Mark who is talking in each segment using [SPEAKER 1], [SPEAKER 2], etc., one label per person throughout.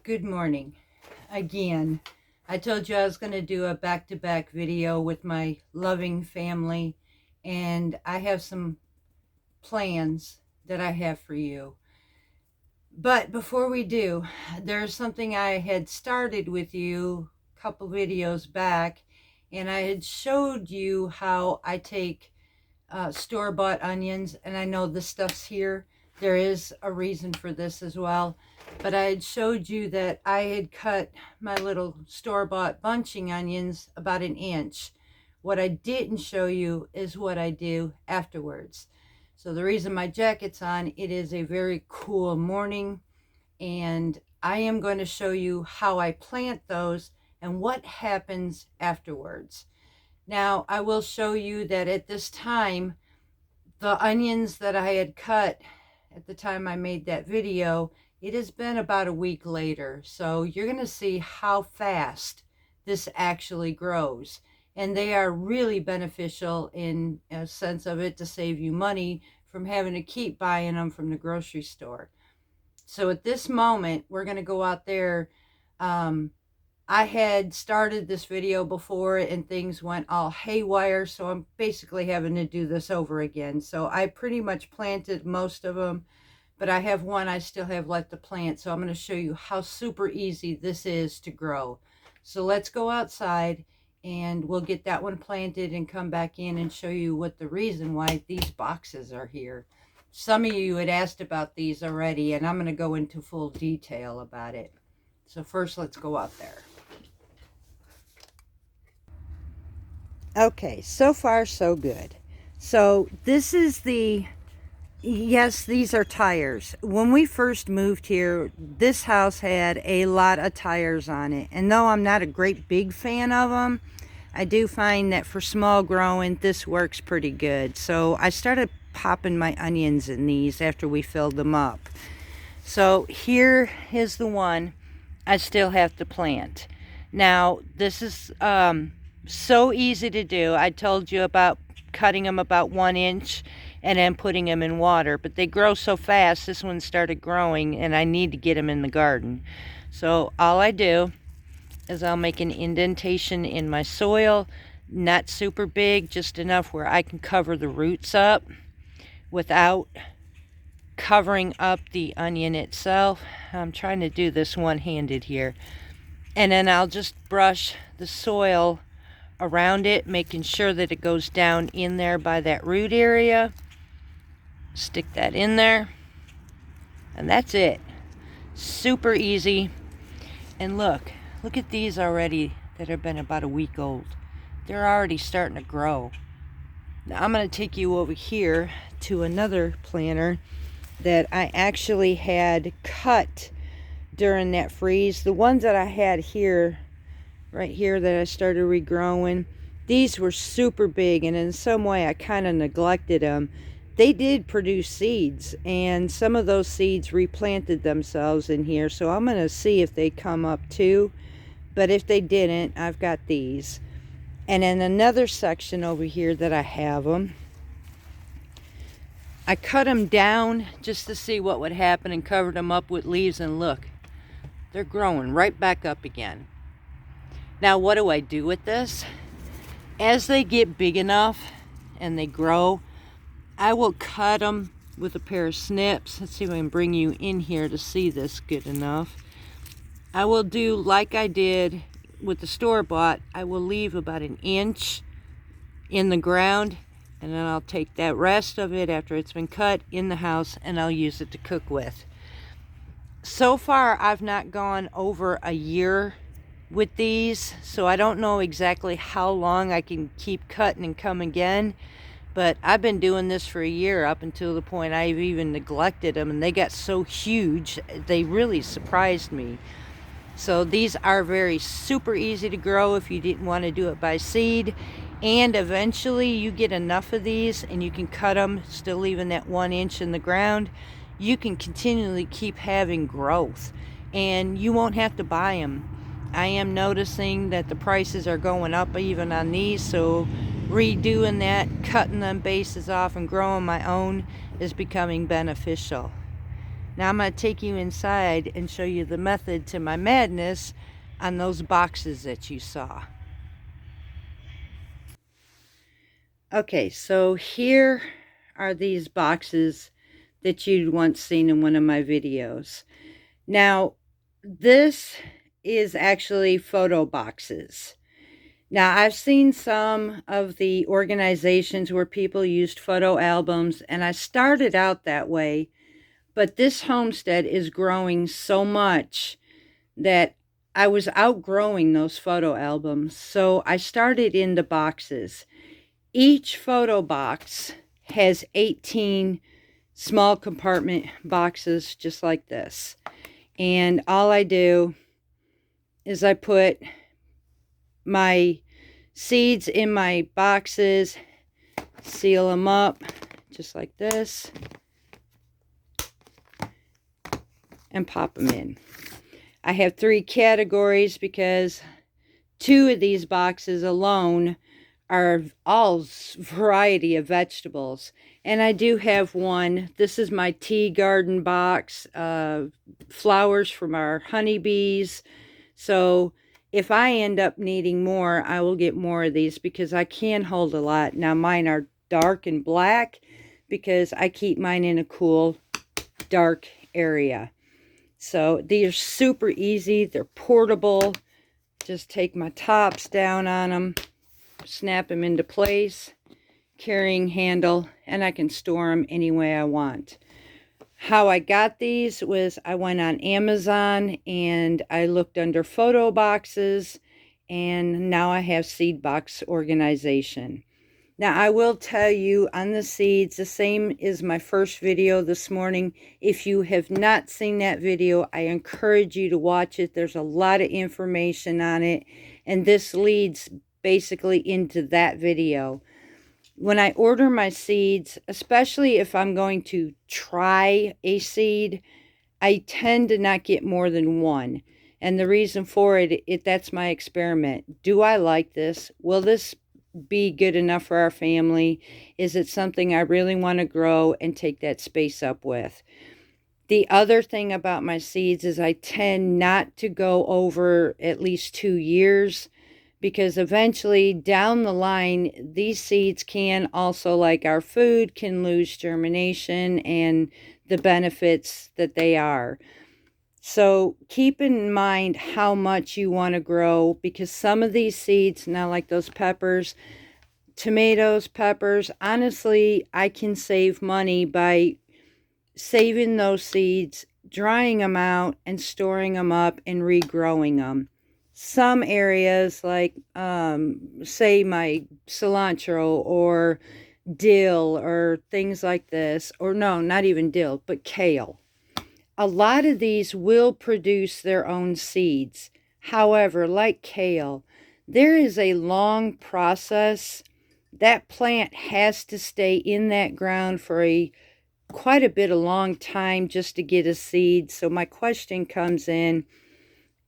[SPEAKER 1] Good morning. Again, I told you I was going to do a back-to-back video with my loving family, and I have some plans that I have for you. But before we do, there's something I had started with you a couple videos back, and I had showed you how I take store-bought onions, and I know this stuff's here. There is a reason for this as well, but I had showed you that I had cut my little store-bought bunching onions about 1 inch. What I didn't show you is what I do afterwards. So the reason my jacket's on, it is a very cool morning, and I am going to show you how I plant those and what happens afterwards. Now, I will show you that at this time, the onions that I had cut at the time I made that video, it has been about a week later. So you're going to see how fast this actually grows. And they are really beneficial in a sense of it to save you money from having to keep buying them from the grocery store. So at this moment, we're going to go out there. I had started this video before and things went all haywire, so I'm basically having to do this over again. So I pretty much planted most of them, but I have one I still have left to plant. So I'm going to show you how super easy this is to grow. So let's go outside and we'll get that one planted and come back in and show you what the reason why these boxes are here. Some of you had asked about these already, and I'm going to go into full detail about it. So first, let's go out there. Okay, so far so good. So this is yes, these are tires. When we first moved here, this house had a lot of tires on it. And though I'm not a great big fan of them, I do find that for small growing, this works pretty good. So I started popping my onions in these after we filled them up. So here is the one I still have to plant. Now, this is so easy to do. I told you about cutting them about 1 inch and then putting them in water, but they grow so fast. This one started growing and I need to get them in the garden. So all I do is I'll make an indentation in my soil, not super big, just enough where I can cover the roots up without covering up the onion itself. I'm trying to do this one-handed here. And then I'll just brush the soil around it, making sure that it goes down in there by that root area. Stick that in there. And that's it. Super easy. And look at these already that have been about a week old. They're already starting to grow. Now I'm going to take you over here to another planter that I actually had cut during that freeze. The ones that I had here, right here, that I started regrowing, these were super big, and in some way I kind of neglected them. They did produce seeds, and some of those seeds replanted themselves in here, so I'm going to see if they come up too. But if they didn't, I've got these. And in another section over here that I have them, I cut them down just to see what would happen and covered them up with leaves, and look, they're growing right back up again. Now, what do I do with this? As they get big enough and they grow, I will cut them with a pair of snips. Let's see if I can bring you in here to see this good enough. I will do like I did with the store-bought. I will leave about 1 inch in the ground, and then I'll take that rest of it after it's been cut in the house and I'll use it to cook with. So far, I've not gone over a year with these, so I don't know exactly how long I can keep cutting and come again, but I've been doing this for a year, up until the point I've even neglected them, and they got so huge, they really surprised me. So these are very super easy to grow if you didn't want to do it by seed, and eventually you get enough of these and you can cut them, still leaving that 1 inch in the ground. You can continually keep having growth, and you won't have to buy them. I am noticing that the prices are going up even on these, so redoing that, cutting them bases off and growing my own is becoming beneficial. Now I'm going to take you inside and show you the method to my madness on those boxes that you saw. Okay, so here are these boxes that you'd once seen in one of my videos. Now, this is actually photo boxes. Now, I've seen some of the organizations where people used photo albums, and I started out that way, but this homestead is growing so much that I was outgrowing those photo albums, so I started in the boxes. Each photo box has 18 small compartment boxes just like this. And all I do is I put my seeds in my boxes, seal them up just like this, and pop them in. I have 3 categories because 2 of these boxes alone are all variety of vegetables. And I do have one. This is my tea garden box, flowers from our honeybees. So if I end up needing more, I will get more of these because I can hold a lot. Now mine are dark and black because I keep mine in a cool, dark area. So these are super easy. They're portable. Just take my tops down on them, snap them into place, carrying handle, and I can store them any way I want. How I got these was I went on Amazon and I looked under photo boxes, and now I have seed box organization. Now I will tell you on the seeds, the same as my first video this morning. If you have not seen that video, I encourage you to watch it. There's a lot of information on it, and this leads basically into that video. When I order my seeds, especially if I'm going to try a seed, I tend to not get more than one. And the reason for it, that's my experiment. Do I like this? Will this be good enough for our family? Is it something I really want to grow and take that space up with? The other thing about my seeds is I tend not to go over at least 2 years, because eventually down the line, these seeds can also, like our food, can lose germination and the benefits that they are. So keep in mind how much you want to grow, because some of these seeds, now like those peppers, tomatoes, peppers, honestly, I can save money by saving those seeds, drying them out, and storing them up and regrowing them. Some areas like, say my cilantro or dill or things like this, or no, not even dill, but kale. A lot of these will produce their own seeds. However, like kale, there is a long process. That plant has to stay in that ground for quite a bit, a long time just to get a seed. So my question comes in,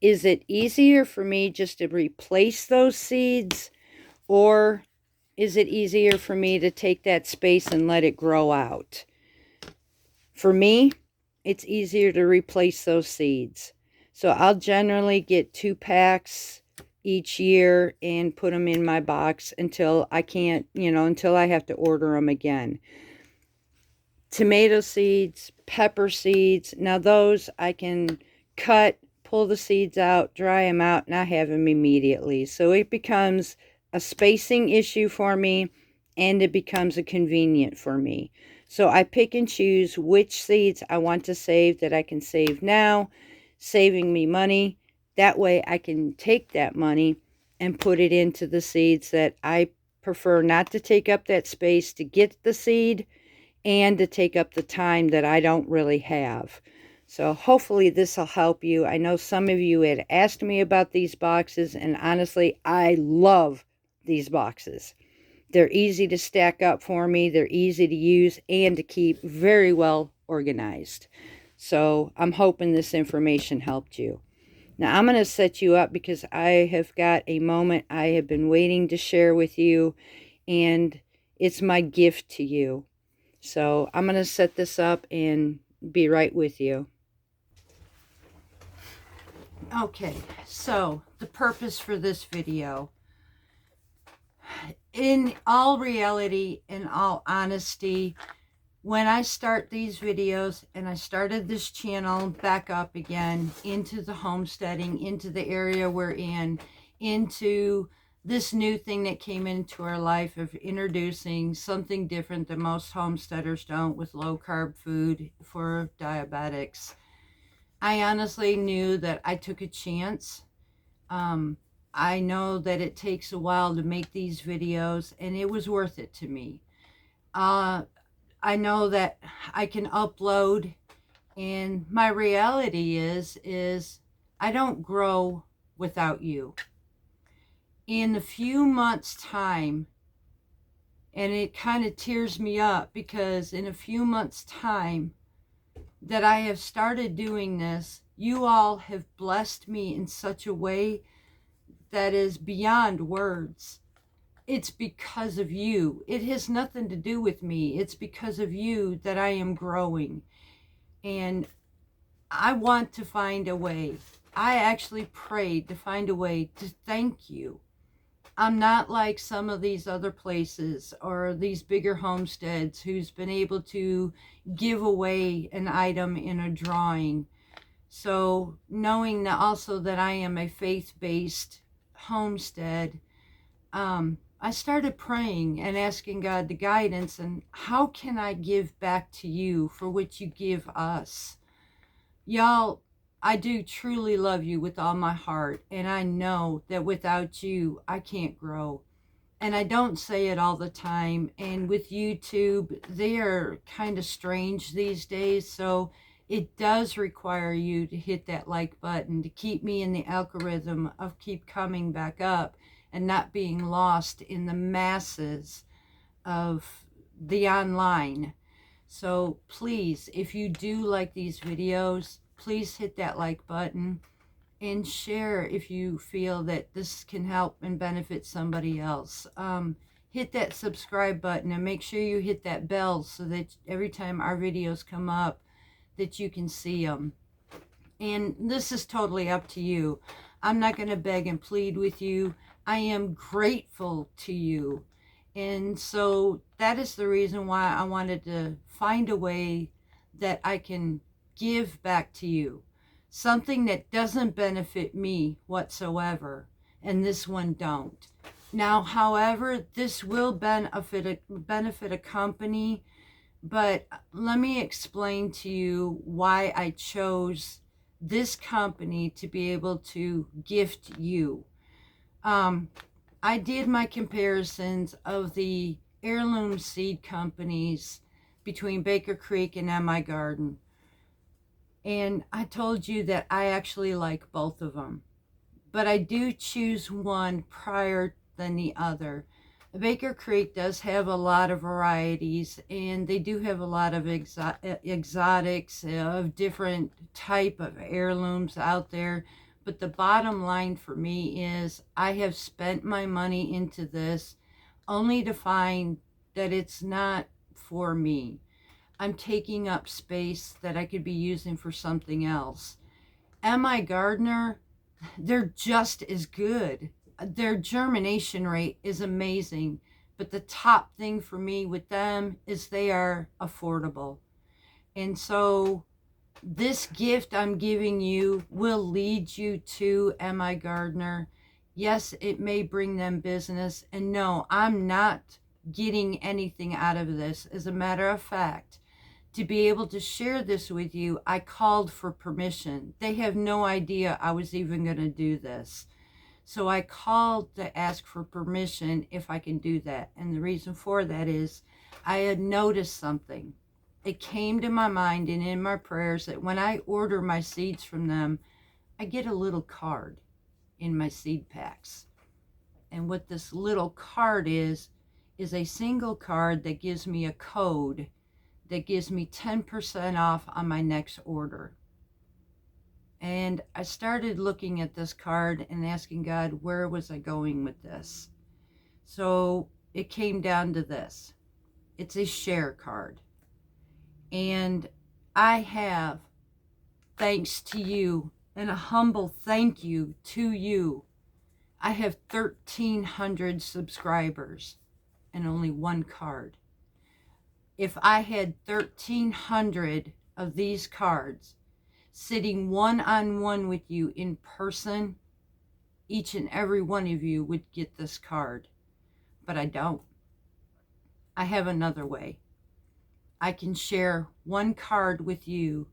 [SPEAKER 1] is it easier for me just to replace those seeds, or is it easier for me to take that space and let it grow out? For me, it's easier to replace those seeds. So I'll generally get 2 packs each year and put them in my box until I can't, until I have to order them again. Tomato seeds, pepper seeds, now those I can cut, pull the seeds out, dry them out, and I have them immediately. So it becomes a spacing issue for me, and it becomes a convenient for me. So I pick and choose which seeds I want to save that I can save now, saving me money. That way I can take that money and put it into the seeds that I prefer not to take up that space to get the seed and to take up the time that I don't really have. So hopefully this will help you. I know some of you had asked me about these boxes, and honestly, I love these boxes. They're easy to stack up for me. They're easy to use and to keep very well organized. So I'm hoping this information helped you. Now I'm going to set you up because I have got a moment I have been waiting to share with you, and it's my gift to you. So I'm going to set this up and Be right with you. Okay, so the purpose for this video, in all reality, in all honesty, when I start these videos, and I started this channel back up again into the homesteading, into the area we're in, into this new thing that came into our life of introducing something different that most homesteaders don't, with low carb food for diabetics, I honestly knew that I took a chance. Um, I know that it takes a while to make these videos, and it was worth it to me. I know that I can upload, and my reality is I don't grow without you. In a few months' time, and it kind of tears me up, because in a few months' time that I have started doing this, you all have blessed me in such a way that is beyond words. It's because of you. It has nothing to do with me. It's because of you that I am growing. And I want to find a way. I actually prayed to find a way to thank you. I'm not like some of these other places or these bigger homesteads who's been able to give away an item in a drawing. So knowing that also that I am a faith-based homestead, I started praying and asking God the guidance, and how can I give back to you for what you give us? Y'all, I do truly love you with all my heart, and I know that without you, I can't grow. And I don't say it all the time. And with YouTube, they are kind of strange these days. So it does require you to hit that like button to keep me in the algorithm of keep coming back up and not being lost in the masses of the online. So please, if you do like these videos, please hit that like button and share if you feel that this can help and benefit somebody else. Hit that subscribe button and make sure you hit that bell so that every time our videos come up that you can see them. And this is totally up to you. I'm not going to beg and plead with you. I am grateful to you. And so that is the reason why I wanted to find a way that I can give back to you. Something that doesn't benefit me whatsoever. And this one don't. Now, however, this will benefit a company. But let me explain to you why I chose this company to be able to gift you. I did my comparisons of the heirloom seed companies between Baker Creek and MI Garden. And I told you that I actually like both of them. But I do choose one prior than the other. Baker Creek does have a lot of varieties, and they do have a lot of exotics of different type of heirlooms out there. But the bottom line for me is I have spent my money into this only to find that it's not for me. I'm taking up space that I could be using for something else. MI Gardner, they're just as good. Their germination rate is amazing, but the top thing for me with them is they are affordable. And so this gift I'm giving you will lead you to MI Gardner. Yes, it may bring them business, and no, I'm not getting anything out of this. As a matter of fact, to be able to share this with you, I called for permission. They have no idea I was even going to do this. So I called to ask for permission if I can do that. And the reason for that is I had noticed something. It came to my mind and in my prayers that when I order my seeds from them, I get a little card in my seed packs. And what this little card is a single card that gives me a code that gives me 10% off on my next order. And I started looking at this card and asking God, where was I going with this? So it came down to this. It's a share card. And I have, thanks to you, and a humble thank you to you, I have 1,300 subscribers and only one card. If I had 1,300 of these cards sitting one-on-one with you in person, each and every one of you would get this card. But I don't. I have another way. I can share one card with you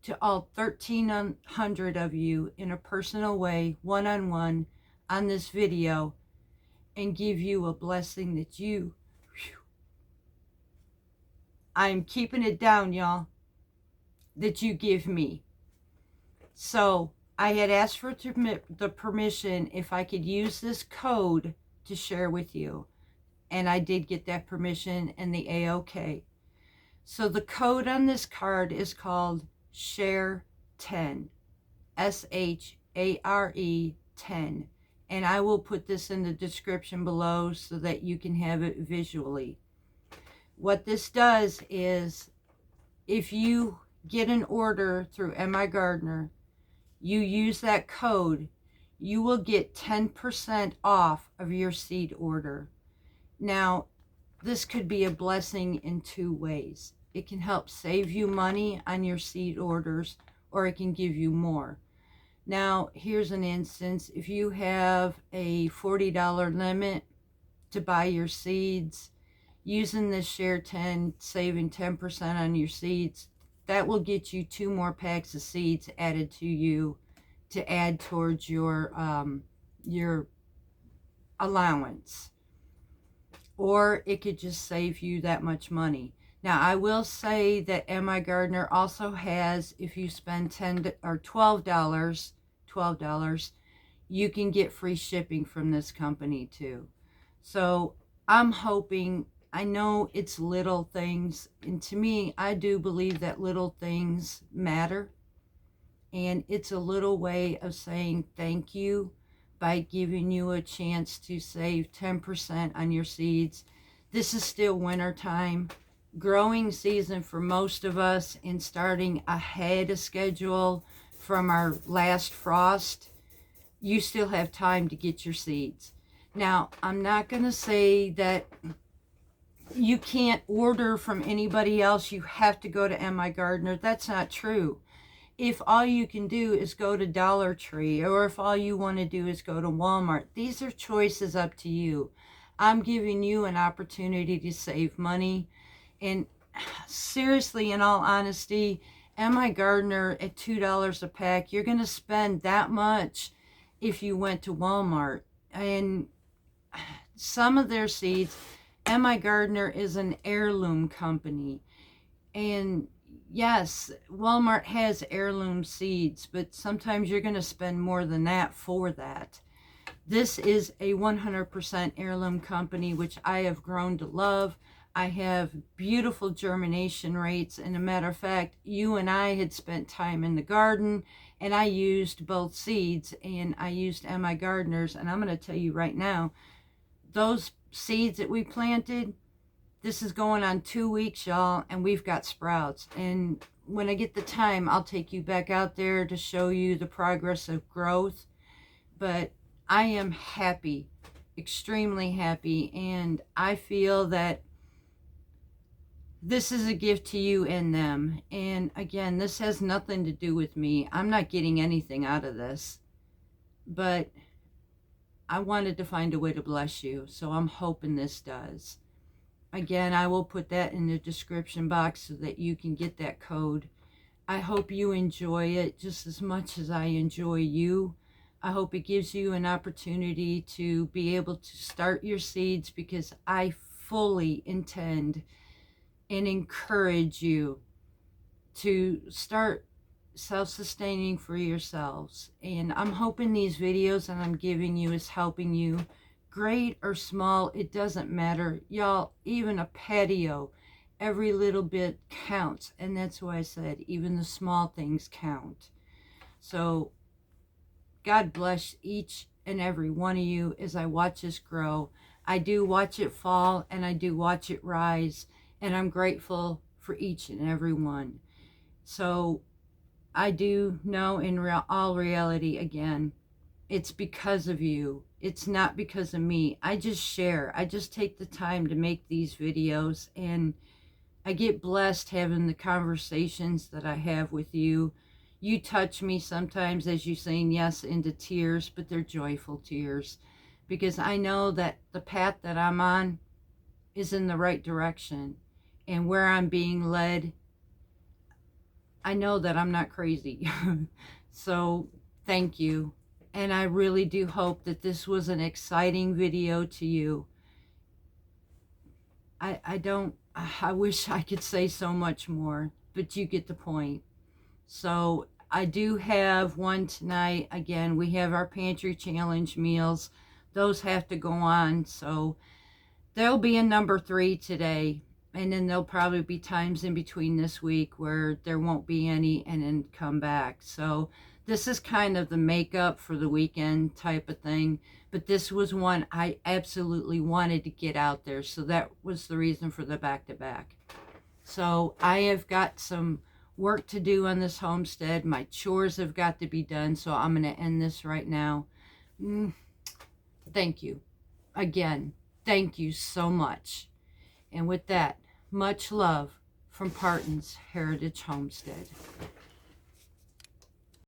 [SPEAKER 1] to all 1,300 of you in a personal way, one-on-one, on this video, and give you a blessing that you, I'm keeping it down, y'all, that you give me. So I had asked for the permission if I could use this code to share with you. And I did get that permission and the A-OK. So the code on this card is called SHARE10. SHARE 10. And I will put this in the description below so that you can have it visually. What this does is, if you get an order through M.I. Gardener, you use that code, you will get 10% off of your seed order. Now, this could be a blessing in two ways. It can help save you money on your seed orders, or it can give you more. Now, here's an instance. If you have a $40 limit to buy your seeds, using this SHARE10, saving 10% on your seeds, that will get you 2 more packs of seeds added to you to add towards your allowance. Or it could just save you that much money. Now, I will say that M.I. Gardener also has, if you spend $10 or $12, you can get free shipping from this company too. So I'm hoping, I know it's little things, and to me, I do believe that little things matter. And it's a little way of saying thank you by giving you a chance to save 10% on your seeds. This is still winter time, growing season for most of us, and starting ahead of schedule from our last frost. You still have time to get your seeds. Now, I'm not going to say that you can't order from anybody else. You have to go to M.I. Gardener. That's not true. If all you can do is go to Dollar Tree, or if all you want to do is go to Walmart, these are choices up to you. I'm giving you an opportunity to save money. And seriously, in all honesty, M.I. Gardener at $2 a pack, you're going to spend that much if you went to Walmart. And some of their seeds, M.I. Gardener is an heirloom company. And yes, Walmart has heirloom seeds, but sometimes you're going to spend more than that for that. This is a 100% heirloom company, which I have grown to love. I have beautiful germination rates. And a matter of fact, you and I had spent time in the garden, and I used both seeds, and I used M.I. Gardeners. And I'm going to tell you right now, those seeds that we planted, this is going on 2 weeks, y'all, and we've got sprouts. And when I get the time, I'll take you back out there to show you the progress of growth. But I am happy, extremely happy, and I feel that this is a gift to you and them. And again, this has nothing to do with me. I'm not getting anything out of this. But I wanted to find a way to bless you, so I'm hoping this does. Again, I will put that in the description box so that you can get that code. I hope you enjoy it just as much as I enjoy you. I hope it gives you an opportunity to be able to start your seeds, because I fully intend and encourage you to start self-sustaining for yourselves. And I'm hoping these videos that I'm giving you is helping you. Great or small, it doesn't matter. Y'all, even a patio, every little bit counts. And that's why I said even the small things count. So God bless each and every one of you as I watch this grow. I do watch it fall, and I do watch it rise, and I'm grateful for each and every one. So I do know in all reality, again, it's because of you. It's not because of me. I just share. I just take the time to make these videos, and I get blessed having the conversations that I have with you. You touch me sometimes, as you saying yes, into tears, but they're joyful tears, because I know that the path that I'm on is in the right direction, and where I'm being led, I know that I'm not crazy. So thank you. And I really do hope that this was an exciting video to you. I don't, I wish I could say so much more, but you get the point. So I do have one tonight. Again, we have our pantry challenge meals. Those have to go on. So there'll be a number 3 today. And then there'll probably be times in between this week where there won't be any and then come back. So this is kind of the makeup for the weekend type of thing. But this was one I absolutely wanted to get out there. So that was the reason for the back-to-back. So I have got some work to do on this homestead. My chores have got to be done. So I'm going to end this right now. Thank you. Again, thank you so much. And with that, much love from Parton's Heritage Homestead.